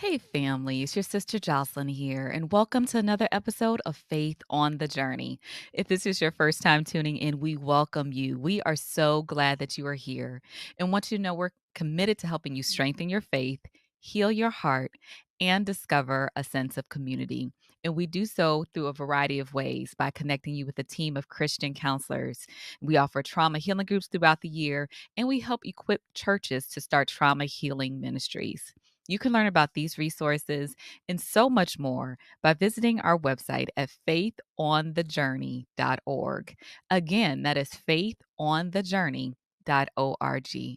Hey, family, it's your sister Jocelyn here, and welcome to another episode of Faith on the Journey. If this is your first time tuning in, we welcome you. We are so glad that you are here and want you to know we're committed to helping you strengthen your faith, heal your heart, and discover a sense of community. And we do so through a variety of ways by connecting you with a team of Christian counselors. We offer trauma healing groups throughout the year, and we help equip churches to start trauma healing ministries. You can learn about these resources and so much more by visiting our website at faithonthejourney.org. Again, that is faithonthejourney.org.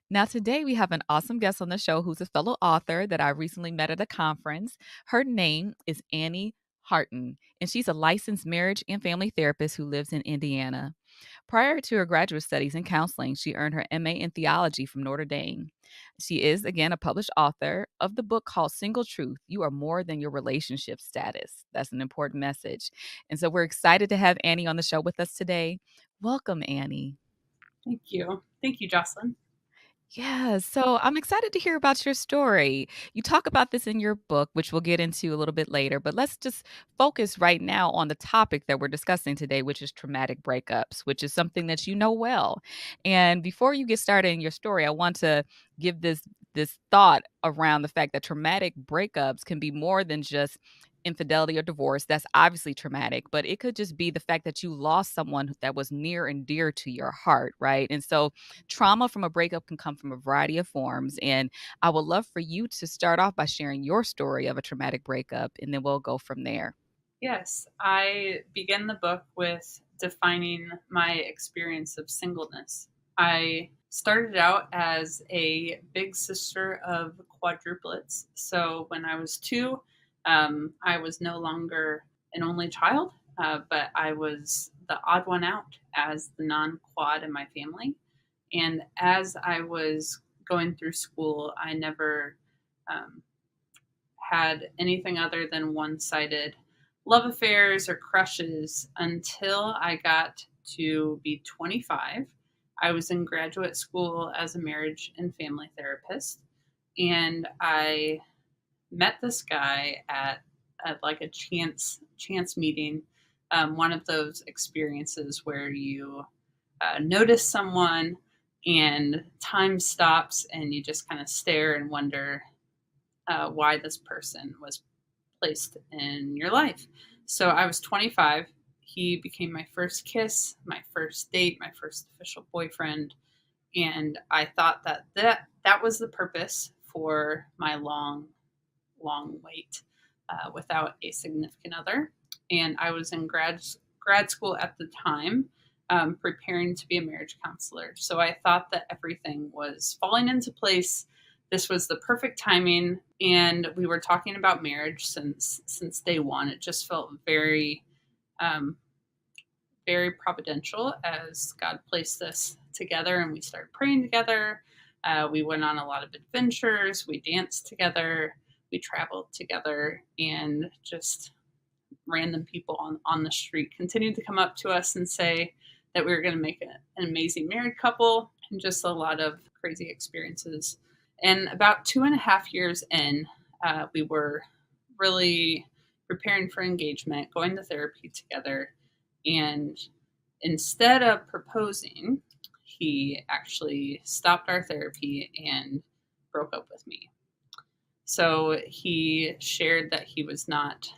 Now, today we have an awesome guest on the show who's a fellow author that I recently met at a conference. Her name is Annie Harton, and she's a licensed marriage and family therapist who lives in Indiana. Prior to her graduate studies in counseling, she earned her MA in theology from Notre Dame. She is, again, a published author of the book called Single Truth: You Are More Than Your Relationship Status. That's an important message. And so we're excited to have Annie on the show with us today. Welcome, Annie. Thank you. Thank you, Jocelyn. Yeah, so I'm excited to hear about your story. You talk about this in your book, which we'll get into a little bit later, but let's just focus right now on the topic that we're discussing today, which is traumatic breakups, which is something that you know well. And before you get started in your story, I want to give this thought around the fact that traumatic breakups can be more than just infidelity or divorce. That's obviously traumatic, but it could just be the fact that you lost someone that was near and dear to your heart, right? And so trauma from a breakup can come from a variety of forms. And I would love for you to start off by sharing your story of a traumatic breakup, and then we'll go from there. Yes, I begin the book with defining my experience of singleness. I started out as a big sister of quadruplets. So when I was two, I was no longer an only child, but I was the odd one out as the non quad in my family. And as I was going through school, I never um, had anything other than one sided love affairs or crushes until I got to be 25. I was in graduate school as a marriage and family therapist, and I met this guy at like a chance meeting, one of those experiences where you notice someone and time stops and you just kind of stare and wonder why this person was placed in your life. So I was 25. He became my first kiss, my first date, my first official boyfriend, and I thought that was the purpose for my long wait without a significant other. And I was in grad school at the time, preparing to be a marriage counselor. So I thought that everything was falling into place. This was the perfect timing, and we were talking about marriage since day one. It just felt um, very providential as God placed us together, and we started praying together. We went on a lot of adventures. We danced together. We traveled together, and just random people on the street continued to come up to us and say that we were going to make an amazing married couple, and just a lot of crazy experiences. And about 2.5 years in, we were really preparing for engagement, going to therapy together. And instead of proposing, he actually stopped our therapy and broke up with me. So he shared that he was not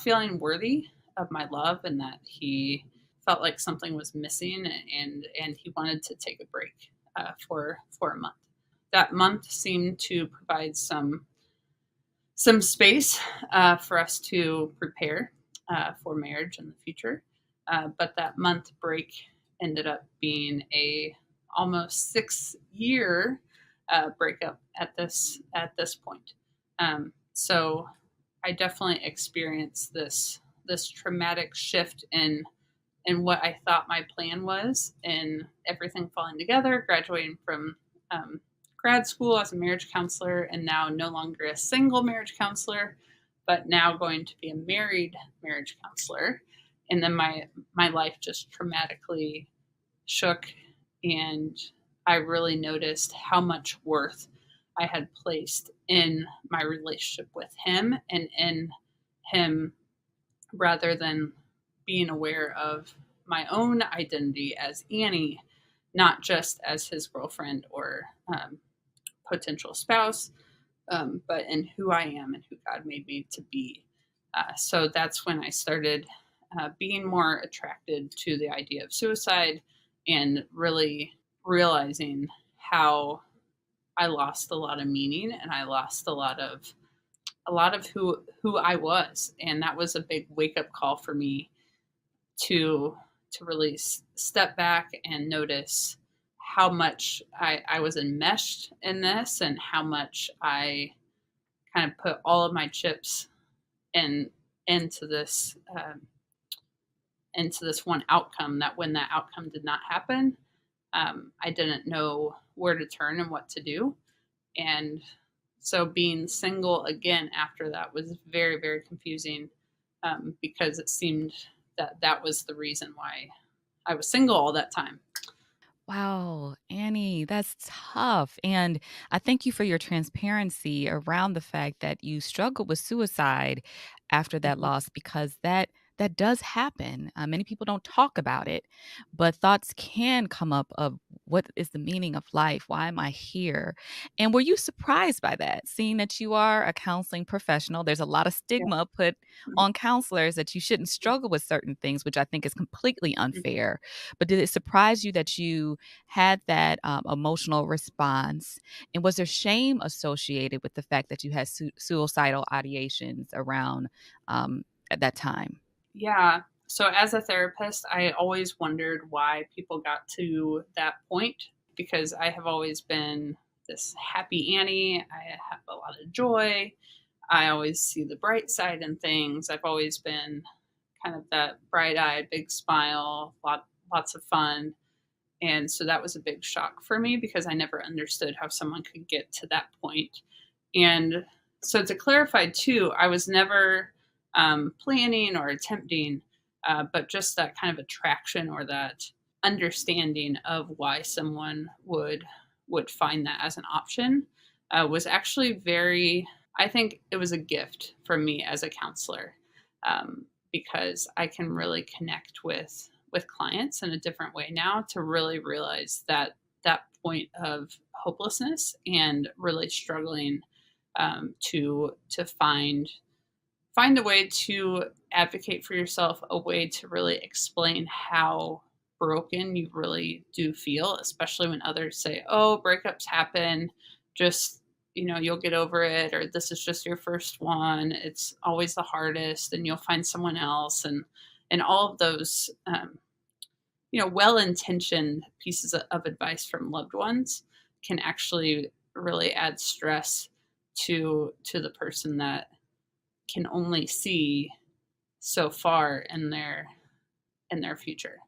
feeling worthy of my love, and that he felt like something was missing, and he wanted to take a break for a month. That month seemed to provide some space for us to prepare for marriage in the future. But that month break ended up being a almost 6 year breakup at this point. So I definitely experienced this traumatic shift in what I thought my plan was, and everything falling together, graduating from um, grad school as a marriage counselor, and now no longer a single marriage counselor, but now going to be a married marriage counselor. And then my life just traumatically shook, and I really noticed how much worth I had placed in my relationship with him and in him, rather than being aware of my own identity as Annie, not just as his girlfriend or potential spouse, but in who I am and who God made me to be. So that's when I started being more attracted to the idea of suicide and really realizing how I lost a lot of meaning and I lost a lot of who I was, and that was a big wake up call for me to really step back and notice how much I was enmeshed in this and how much I kind of put all of my chips in into this into this one outcome, that when that outcome did not happen, I didn't know where to turn and what to do. And so being single again after that was very, very confusing, because it seemed that that was the reason why I was single all that time. Wow, Annie, that's tough. And I thank you for your transparency around the fact that you struggled with suicide after that Mhm. loss because that does happen. Many people don't talk about it, but thoughts can come up of what is the meaning of life? Why am I here? And were you surprised by that, seeing that you are a counseling professional? There's a lot of Yeah. stigma put Mhm. on counselors that you shouldn't struggle with certain things, which I think is completely unfair. But did it surprise you that you had that emotional response? And was there shame associated with the fact that you had suicidal ideations around at that time? Yeah. So as a therapist, I always wondered why people got to that point, because I have always been this happy Annie. I have a lot of joy. I always see the bright side in things. I've always been kind of that bright-eyed, big smile, lots of fun. And so that was a big shock for me because I never understood how someone could get to that point. And so to clarify too, I was never planning or attempting, but just that kind of attraction or that understanding of why someone would find that as an option was actually very. I think it was a gift for me as a counselor, because I can really connect with clients in a different way now to really realize that that point of hopelessness and really struggling, to find a way to advocate for yourself, a way to really explain how broken you really do feel, especially when others say, "Oh, breakups happen. Just, you'll get over it," or "This is just your first one. It's always the hardest, and you'll find someone else." And all of those, well-intentioned pieces of advice from loved ones can actually really add stress to the person that can only see so far in their future.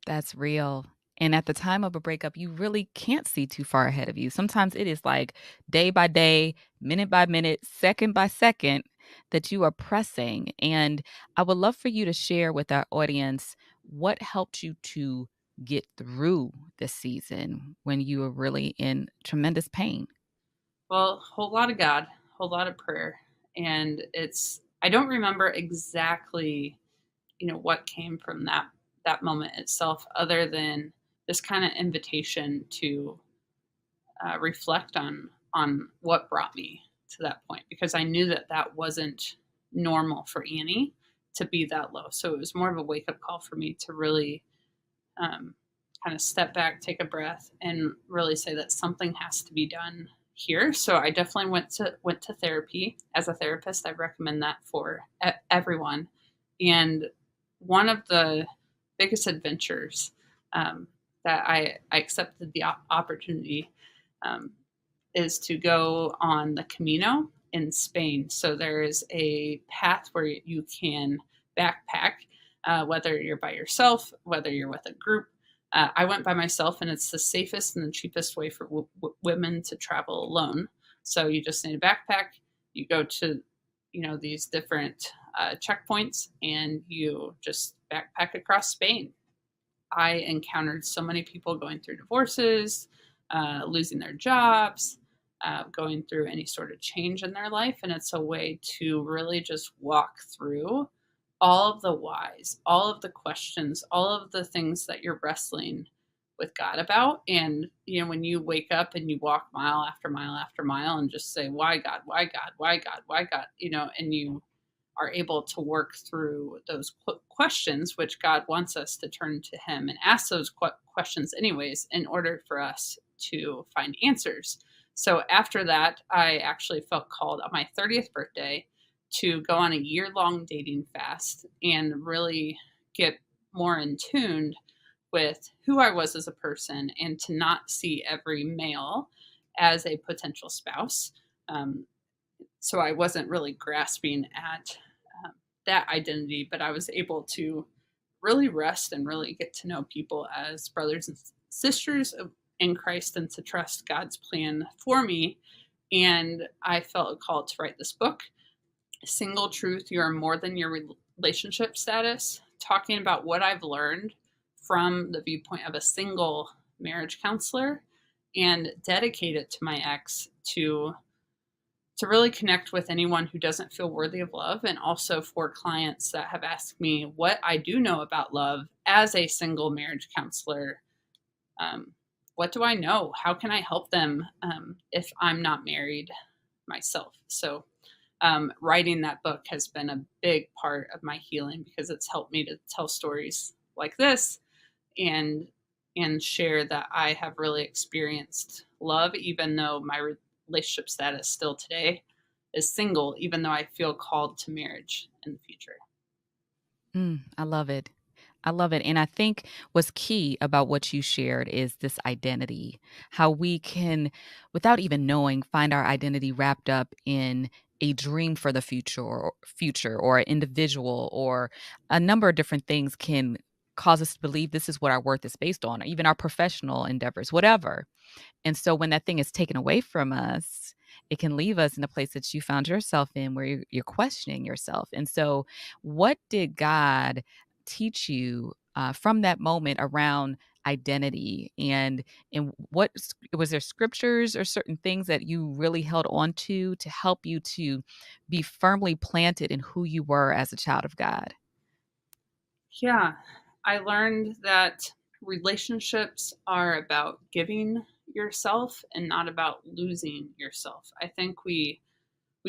That's real. And at the time of a breakup, you really can't see too far ahead of you. Sometimes it is like day by day, minute by minute, second by second that you are pressing. And I would love for you to share with our audience what helped you to get through this season when you were really in tremendous pain. Well, whole lot of God, whole lot of prayer, and I don't remember exactly, what came from that moment itself, other than this kind of invitation to reflect on what brought me to that point, because I knew that that wasn't normal for Annie to be that low. So it was more of a wake up call for me to really, um, kind of step back, take a breath, and really say that something has to be done here. So I definitely went to therapy. As a therapist, I recommend that for everyone. And one of the biggest adventures, that I accepted the opportunity, um, is to go on the Camino in Spain. So there is a path where you can backpack, whether you're by yourself, whether you're with a group. I went by myself, and it's the safest and the cheapest way for women to travel alone. So you just need a backpack. You go to, these different checkpoints, and you just backpack across Spain. I encountered so many people going through divorces, losing their jobs, going through any sort of change in their life. And it's a way to really just walk through all of the whys, all of the questions, all of the things that you're wrestling with God about. And, when you wake up and you walk mile after mile after mile and just say, why God, why God, why God, why God, and you are able to work through those questions, which God wants us to turn to Him and ask those questions, anyways, in order for us to find answers. So after that, I actually felt called on my 30th birthday to go on a year-long dating fast and really get more in tune with who I was as a person and to not see every male as a potential spouse. Um, so I wasn't really grasping at that identity, but I was able to really rest and really get to know people as brothers and sisters in Christ and to trust God's plan for me. And I felt a call to write this book, Single Truth You Are More Than Your Relationship Status, talking about what I've learned from the viewpoint of a single marriage counselor and dedicate it to my ex to really connect with anyone who doesn't feel worthy of love, and also for clients that have asked me what I do know about love as a single marriage counselor. Um, what do I know? How can I help them if I'm not married myself? So, writing that book has been a big part of my healing because it's helped me to tell stories like this and share that I have really experienced love, even though my relationship status still today is single, even though I feel called to marriage in the future. I love it. I love it. And I think what's key about what you shared is this identity, how we can, without even knowing, find our identity wrapped up in a dream for the future or an individual or a number of different things can cause us to believe this is what our worth is based on, even our professional endeavors, whatever. And so when that thing is taken away from us, it can leave us in a place that you found yourself in where you're questioning yourself. And so, what did God teach you from that moment around identity? And was there scriptures or certain things that you really held on to help you to be firmly planted in who you were as a child of God? Yeah, I learned that relationships are about giving yourself and not about losing yourself. I think we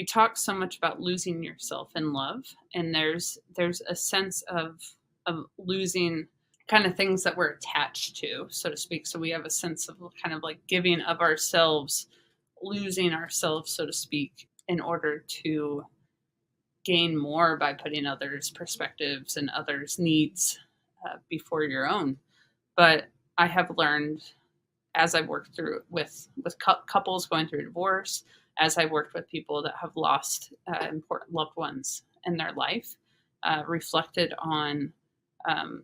talk so much about losing yourself in love, and there's a sense of losing kind of things that we're attached to, so to speak. So we have a sense of kind of like giving of ourselves, losing ourselves, so to speak, in order to gain more by putting others' perspectives and others' needs before your own. But I have learned as I've worked through with couples going through divorce, as I've worked with people that have lost important loved ones in their life, reflected on um,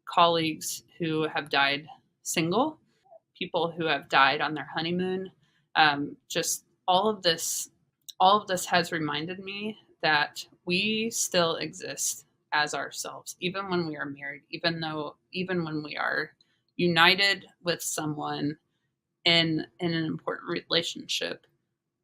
colleagues who have died single, people who have died on their honeymoon. Just all of this has reminded me that we still exist as ourselves, even when we are married, even when we are united with someone in an important relationship,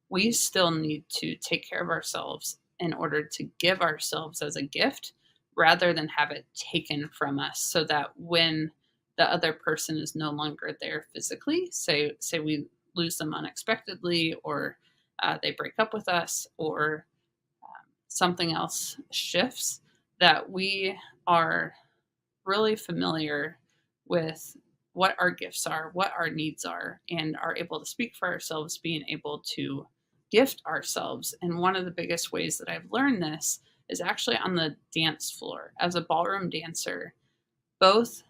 we still need to take care of ourselves in order to give ourselves as a gift rather than have it taken from us, so that when the other person is no longer there physically, say we lose them unexpectedly, or they break up with us, or something else shifts, that we are really familiar with what our gifts are, what our needs are, and are able to speak for ourselves, being able to gift ourselves. And one of the biggest ways that I've learned this is actually on the dance floor. As a ballroom dancer, both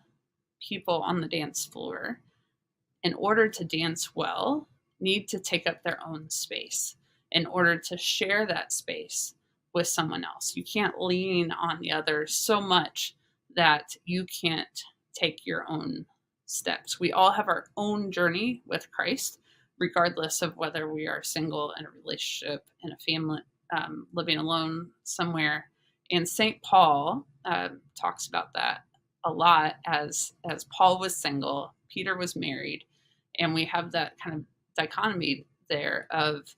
people on the dance floor, in order to dance well, need to take up their own space in order to share that space with someone else. You can't lean on the other so much that you can't take your own steps. We all have our own journey with Christ, regardless of whether we are single, in a relationship, in a family, living alone somewhere. And St. Paul talks about that a lot. As Paul was single, Peter was married, and we have that kind of dichotomy there of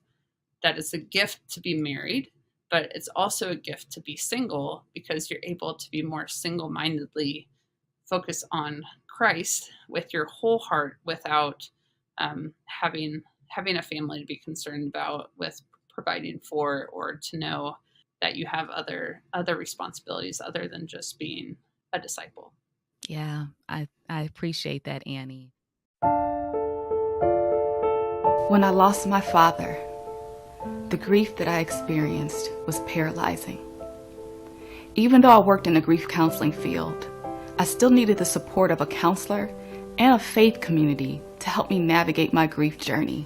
that it's a gift to be married, but it's also a gift to be single because you're able to be more single mindedly focus on Christ with your whole heart without having a family to be concerned about with providing for, or to know that you have other responsibilities other than just being a disciple. Yeah, I appreciate that, Annie. When I lost my father, the grief that I experienced was paralyzing. Even though I worked in the grief counseling field, I still needed the support of a counselor and a faith community to help me navigate my grief journey.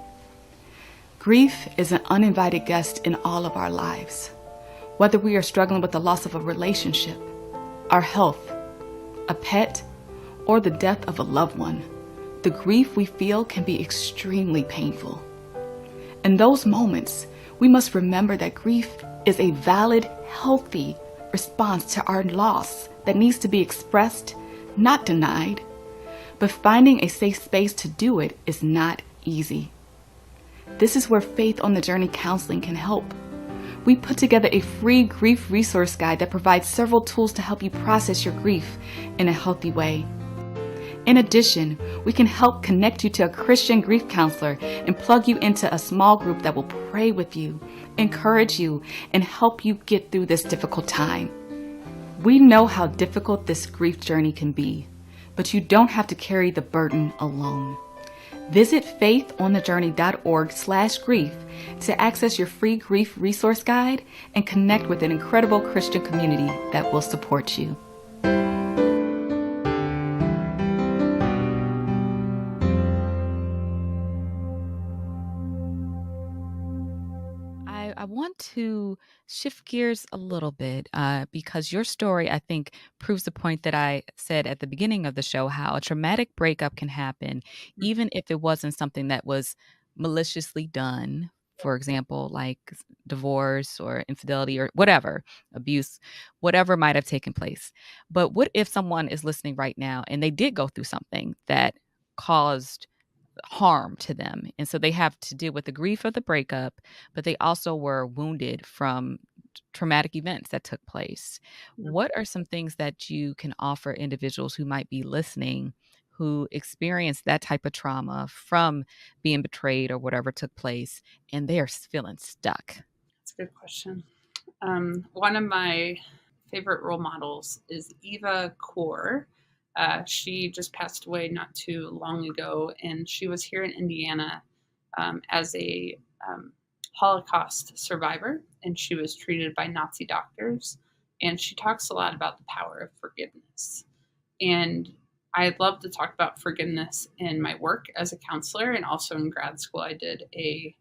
Grief is an uninvited guest in all of our lives. Whether we are struggling with the loss of a relationship, our health, a pet, or the death of a loved one, the grief we feel can be extremely painful. In those moments, we must remember that grief is a valid, healthy response to our loss that needs to be expressed, not denied. But finding a safe space to do it is not easy. This is where Faith on the Journey counseling can help. We put together a free grief resource guide that provides several tools to help you process your grief in a healthy way. In addition, we can help connect you to a Christian grief counselor and plug you into a small group that will pray with you, encourage you, and help you get through this difficult time. We know how difficult this grief journey can be, but you don't have to carry the burden alone. Visit faithonthejourney.org/grief to access your free grief resource guide and connect with an incredible Christian community that will support you. I want to shift gears a little bit because your story, I think, proves the point that I said at the beginning of the show, how a traumatic breakup can happen, even if it wasn't something that was maliciously done. For example, like divorce or infidelity or whatever, abuse, whatever might have taken place. But what if someone is listening right now and they did go through something that caused harm to them. And so they have to deal with the grief of the breakup, but they also were wounded from traumatic events that took place. What are some things that you can offer individuals who might be listening who experienced that type of trauma from being betrayed or whatever took place and they're feeling stuck? That's a good question. One of my favorite role models is Eva Core. She just passed away not too long ago, and she was here in Indiana as a Holocaust survivor, and she was treated by Nazi doctors. And she talks a lot about the power of forgiveness. And I love to talk about forgiveness in my work as a counselor, and also in grad school, I did a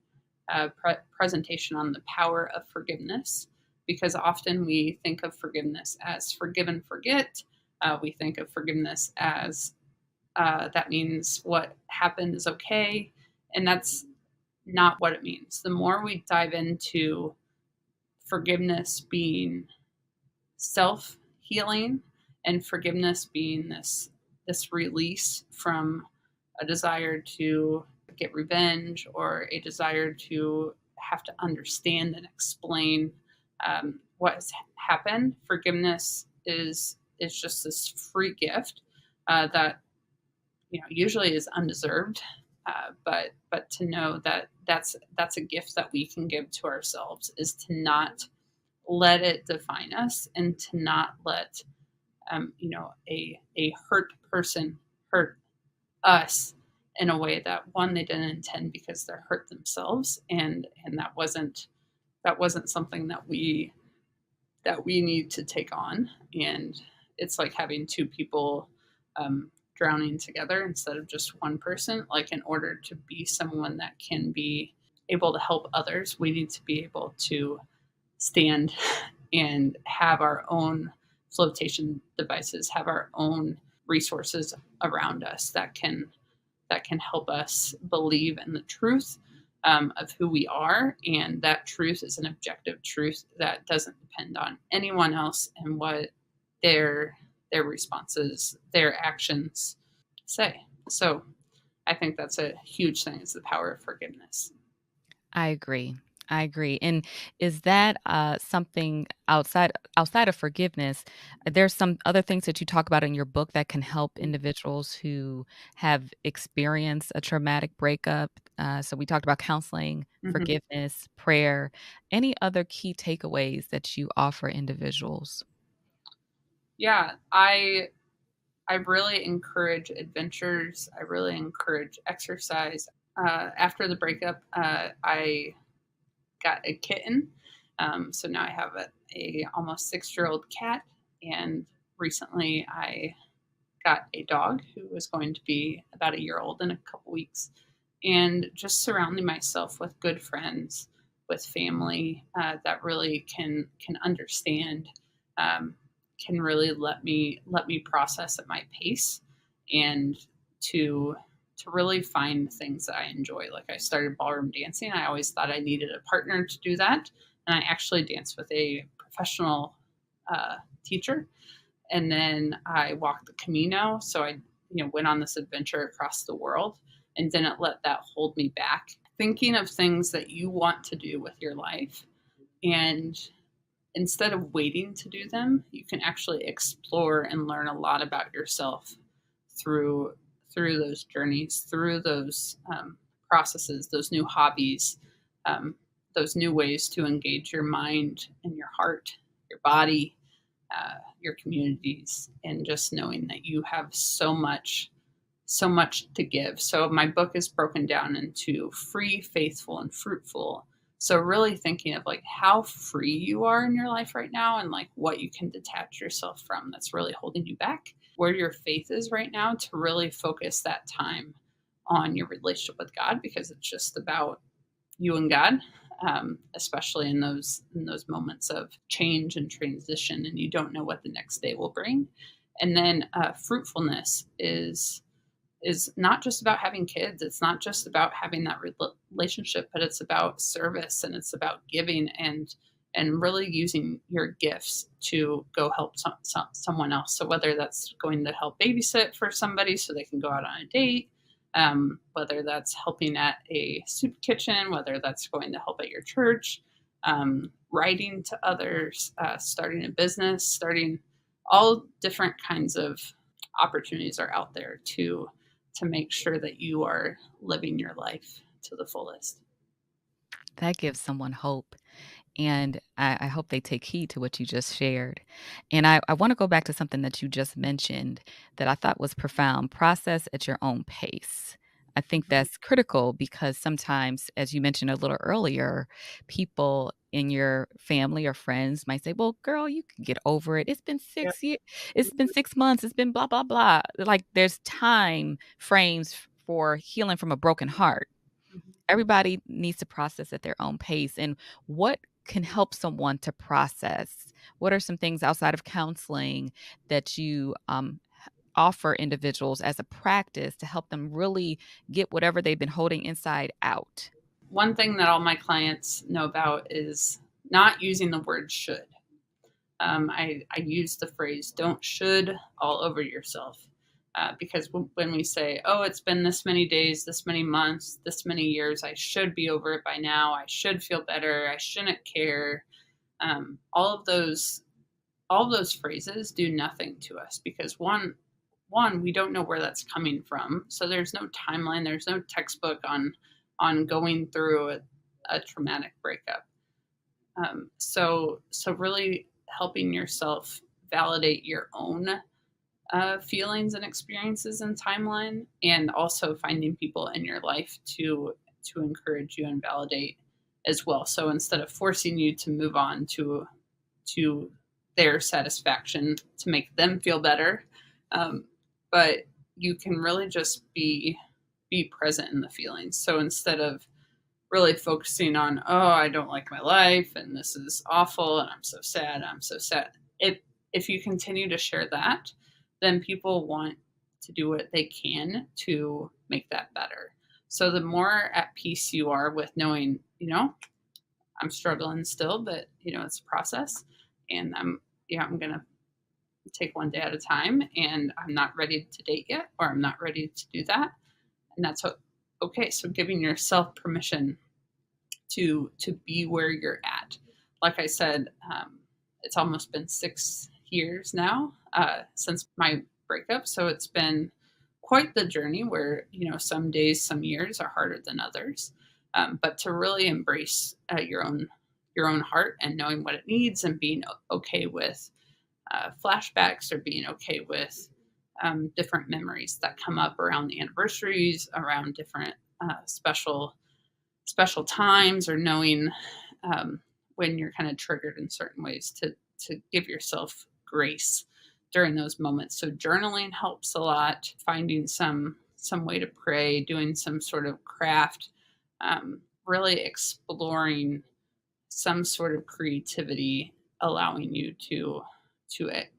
presentation on the power of forgiveness, because often we think of forgiveness as forgive and forget. We think of forgiveness as that means what happened is okay, and that's not what it means. The more we dive into forgiveness being self healing, and forgiveness being this release from a desire to get revenge, or a desire to have to understand and explain what has happened. Forgiveness is just this free gift that usually is undeserved, but to know that that's a gift that we can give to ourselves, is to not let it define us, and to not let a hurt person hurt us in a way that, one, they didn't intend, because they're hurt themselves, and that wasn't something that we need to take on. And it's like having two people drowning together instead of just one person. Like, in order to be someone that can be able to help others, we need to be able to stand and have our own flotation devices, have our own resources around us that can help us believe in the truth of who we are. And that truth is an objective truth that doesn't depend on anyone else and what their responses, their actions say. So I think that's a huge thing, is the power of forgiveness. I agree. I agree. And is that something outside of forgiveness? There's some other things that you talk about in your book that can help individuals who have experienced a traumatic breakup. So we talked about counseling, Mhm. forgiveness, prayer. Any other key takeaways that you offer individuals? Yeah, I really encourage adventures. I really encourage exercise. After the breakup, I got a kitten. So now I have a almost 6 year old cat, and recently I got a dog who was going to be about a year old in a couple weeks. And just surrounding myself with good friends, with family that really can understand, um, can really let me process at my pace, and to to really find things that I enjoy. Like I started ballroom dancing. I always thought I needed a partner to do that, and I actually danced with a professional teacher, and then I walked the Camino. So I, went on this adventure across the world and didn't let that hold me back. Thinking of things that you want to do with your life, and instead of waiting to do them, you can actually explore and learn a lot about yourself through those journeys, through those processes, those new hobbies, um, those new ways to engage your mind and your heart, your body, your communities, and just knowing that you have so much to give. So my book is broken down into free, faithful, and fruitful. So really thinking of like how free you are in your life right now, and like what you can detach yourself from that's really holding you back, where your faith is right now, to really focus that time on your relationship with God, because it's just about you and God, especially in those moments of change and transition, and you don't know what the next day will bring. And then fruitfulness is not just about having kids. It's not just about having that relationship, but it's about service, and it's about giving, and really using your gifts to go help someone else. So whether that's going to help babysit for somebody so they can go out on a date, whether that's helping at a soup kitchen, whether that's going to help at your church, writing to others, starting a business, starting all different kinds of opportunities are out there to make sure that you are living your life to the fullest. That gives someone hope. And I hope they take heed to what you just shared. And I want to go back to something that you just mentioned that I thought was profound: process at your own pace. I think Mhm. that's critical because sometimes, as you mentioned a little earlier, people in your family or friends might say, "Well, girl, you can get over it. It's been Yeah. 6 years. It's been 6 months. It's been blah, blah, blah." Like there's time frames for healing from a broken heart. Mhm. Everybody needs to process at their own pace. And what can help someone to process? What are some things outside of counseling that you offer individuals as a practice to help them really get whatever they've been holding inside out? One thing that all my clients know about is not using the word should. I use the phrase "don't should" all over yourself, because when we say, "Oh, it's been this many days, this many months, this many years, I should be over it by now. I should feel better. I shouldn't care." Um, all of those all of those phrases do nothing to us, because one, we don't know where that's coming from. So there's no timeline, there's no textbook on going through a traumatic breakup. So really helping yourself validate your own feelings and experiences and timeline, and also finding people in your life to encourage you and validate as well. So instead of forcing you to move on to their satisfaction to make them feel better, um, but you can really just be present in the feelings. So instead of really focusing on, oh, I don't like my life and this is awful and I'm so sad. If you continue to share that, then people want to do what they can to make that better. So the more at peace you are with knowing, I'm struggling still, but it's a process, and I'm gonna take one day at a time, and I'm not ready to date yet, or I'm not ready to do that, and that's okay. So giving yourself permission to be where you're at. Like I said, it's almost been 6 years now since my breakup, so it's been quite the journey where some days, some years are harder than others. But to really embrace your own heart and knowing what it needs and being okay with flashbacks or being okay with different memories that come up around the anniversaries, around different special times, or knowing when you're kind of triggered in certain ways to give yourself grace during those moments. So journaling helps a lot. Finding some way to pray, doing some sort of craft, really exploring some sort of creativity, allowing you to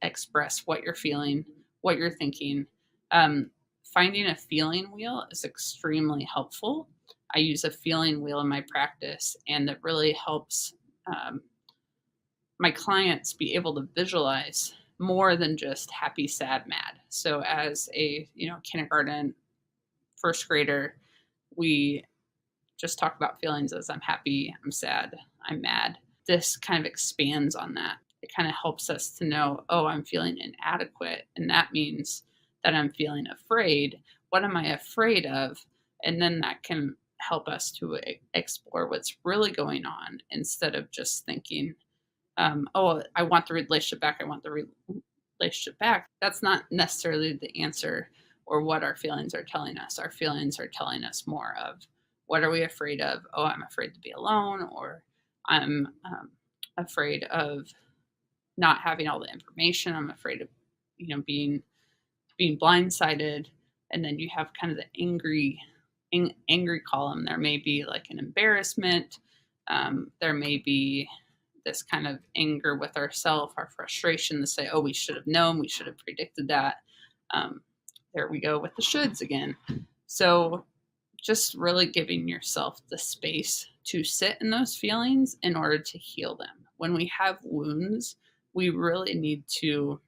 express what you're feeling, what you're thinking. Um, Finding a feeling wheel is extremely helpful. I use a feeling wheel in my practice, and that really helps um, my clients be able to visualize more than just happy, sad, mad. So, as a kindergarten, first grader, we just talk about feelings as I'm happy, I'm sad, I'm mad. This kind of expands on that. It kind of helps us to know, oh, I'm feeling inadequate. And that means that I'm feeling afraid. What am I afraid of? And then that can help us to explore what's really going on instead of just thinking, oh, I want the relationship back. I want the relationship back. That's not necessarily the answer or what our feelings are telling us. Our feelings are telling us more of what are we afraid of? Oh, I'm afraid to be alone, or I'm afraid of not having all the information. I'm afraid of, being blindsided. And then you have kind of the angry column. There may be like an embarrassment. There may be this kind of anger with ourselves, our frustration to say, oh, we should have known, we should have predicted that. There we go with the shoulds again. So just really giving yourself the space to sit in those feelings in order to heal them. When we have wounds, we really need to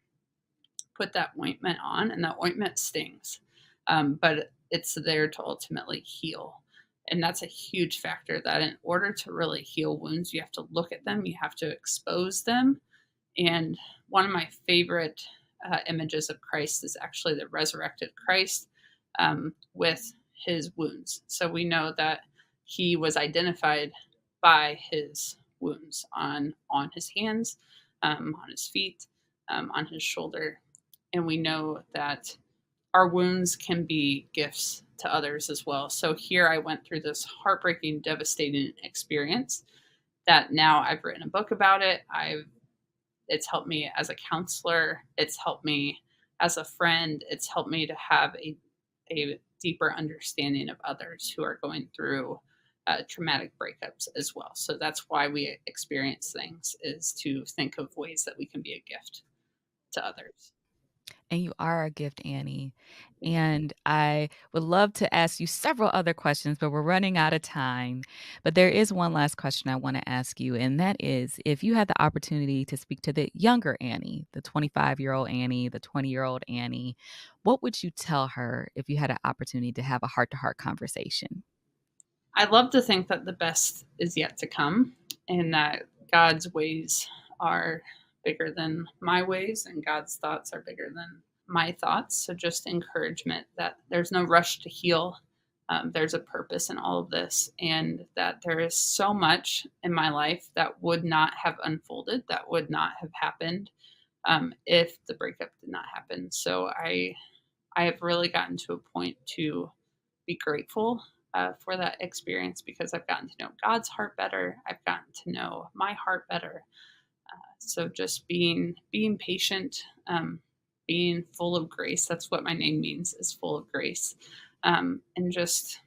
put that ointment on, and that ointment stings. But it's there to ultimately heal. And that's a huge factor, that in order to really heal wounds, you have to look at them, you have to expose them. And one of my favorite images of Christ is actually the resurrected Christ with his wounds. So we know that he was identified by his wounds on his hands, on his feet, on his shoulder. And we know that our wounds can be gifts to others as well. So here I went through this heartbreaking, devastating experience that now I've written a book about it. It's helped me as a counselor. It's helped me as a friend. It's helped me to have a deeper understanding of others who are going through traumatic breakups as well. So that's why we experience things, is to think of ways that we can be a gift to others. And you are a gift, Annie. And I would love to ask you several other questions, but we're running out of time. But there is one last question I want to ask you, and that is, if you had the opportunity to speak to the younger Annie, the 25-year-old Annie, the 20-year-old Annie, what would you tell her if you had an opportunity to have a heart to heart conversation? I love to think that the best is yet to come, and that God's ways are bigger than my ways, and God's thoughts are bigger than my thoughts. So just encouragement that there's no rush to heal. There's a purpose in all of this, and that there is so much in my life that would not have unfolded, that would not have happened if the breakup did not happen. So I have really gotten to a point to be grateful for that experience, because I've gotten to know God's heart better. I've gotten to know my heart better. So just being patient, being full of grace. That's what my name means, is full of grace, and just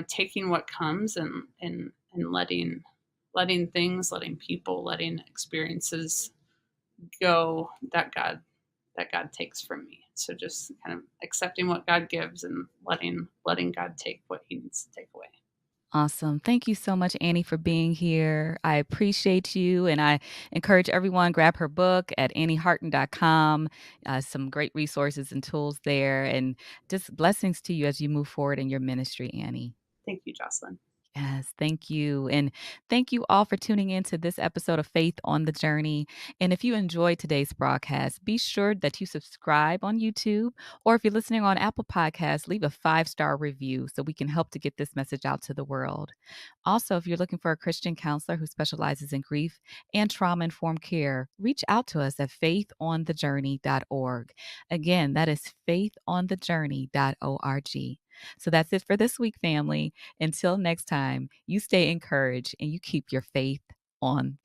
taking what comes, and letting things, letting people, letting experiences go that God takes from me. So just kind of accepting what God gives, and letting God take what he needs to take away. Awesome. Thank you so much, Annie, for being here. I appreciate you, and I encourage everyone, grab her book at annieharton.com. Some great resources and tools there, and just blessings to you as you move forward in your ministry, Annie. Thank you, Jocelyn. Yes, thank you. And thank you all for tuning in to this episode of Faith on the Journey. And if you enjoyed today's broadcast, be sure that you subscribe on YouTube, or if you're listening on Apple Podcasts, leave a 5-star review so we can help to get this message out to the world. Also, if you're looking for a Christian counselor who specializes in grief and trauma informed care, reach out to us at faithonthejourney.org. Again, that is faithonthejourney.org. So that's it for this week, family. Until next time, you stay encouraged and you keep your faith on the